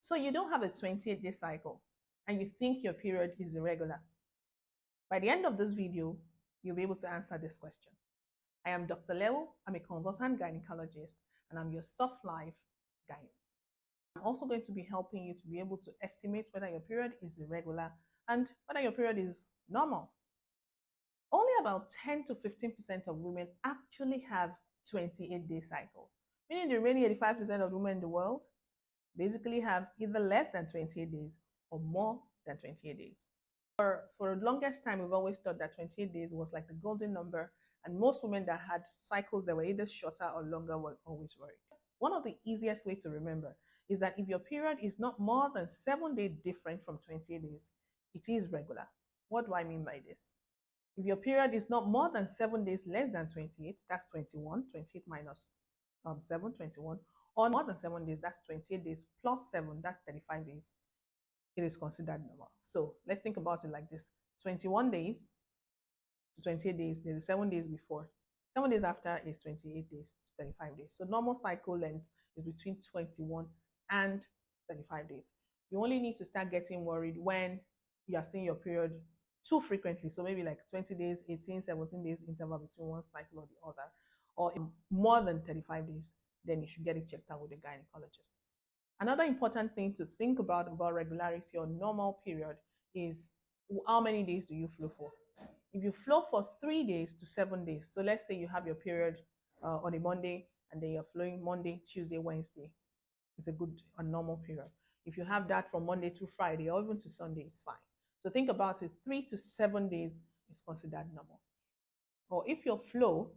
So you don't have a 28-day cycle and you think your period is irregular. By the end of this video, you'll be able to answer this question. I am Dr. Lewu. I'm a consultant gynecologist and I'm your soft life gyne. I'm also going to be helping you to be able to estimate whether your period is irregular and whether your period is normal. Only about 10 to 15% of women actually have 28-day cycles, meaning the remaining 85% of women in the world basically have either less than 28 days or more than 28 days. For the longest time, we've always thought that 28 days was like the golden number, and most women that had cycles that were either shorter or longer were always worried. One of the easiest ways to remember is that if your period is not more than 7 days different from 28 days, it is regular. What do I mean by this? If your period is not more than 7 days less than 28, that's 21, 28 minus 7, 21, or more than 7 days, that's 28 days plus 7, that's 35 days, it is considered normal. So let's think about it like this. 21 days to 28 days, there's 7 days before. 7 days after is 28 days to 35 days. So normal cycle length is between 21 and 35 days. You only need to start getting worried when you are seeing your period too frequently. So maybe like 20 days, 18, 17 days interval between one cycle or the other, or more than 35 days, then you should get it checked out with a gynecologist. Another important thing to think about regularity or normal period is how many days do you flow for? If you flow for 3 days to 7 days, so let's say you have your period on a Monday and then you're flowing Monday, Tuesday, Wednesday, it's a good normal period. If you have that from Monday to Friday or even to Sunday, it's fine. So think about it, 3 to 7 days is considered normal. Or if your flow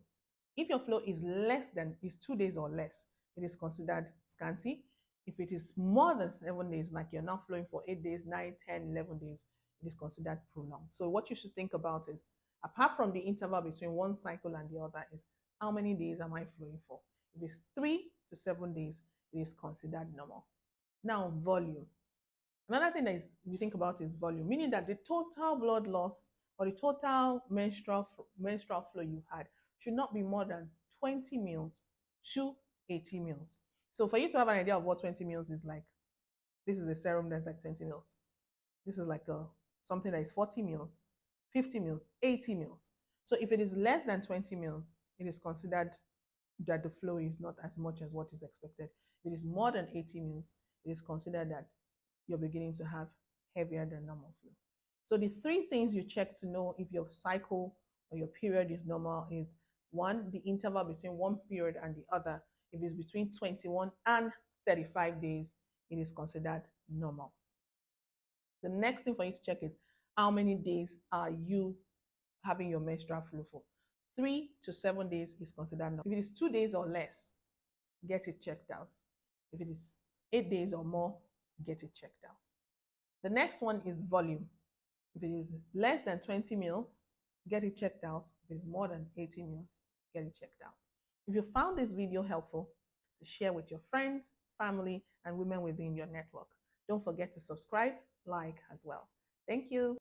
is less than, is 2 days or less, it is considered scanty. If it is more than 7 days, like you're now flowing for 8 days, 9, 10, 11 days, it is considered prolonged. So what you should think about is, apart from the interval between one cycle and the other, is how many days am I flowing for? If it's 3 to 7 days, it is considered normal. Now, volume. Another thing that we think about is volume, meaning that the total blood loss or the total menstrual flow you had should not be more than 20 mils to 80 mils. So for you to have an idea of what 20 mils is like, this is a serum that's like 20 mils. This is like something that is 40 mils, 50 mils, 80 mils. So if it is less than 20 mils, it is considered that the flow is not as much as what is expected. If it is more than 80 mils, it is considered that you're beginning to have heavier than normal flow. So the 3 things you check to know if your cycle or your period is normal is, 1, the interval between one period and the other. If it's between 21 and 35 days, it is considered normal. The next thing for you to check is how many days are you having your menstrual flow for. 3 to 7 days is considered normal. If it is 2 days or less, get it checked out. If it is 8 days or more, get it checked out. The next one is volume. If it is less than 20 mils, get it checked out. If it is more than 80 mils, get it checked out. If you found this video helpful, to share with your friends, family, and women within your network. Don't forget to subscribe, like as well. Thank you.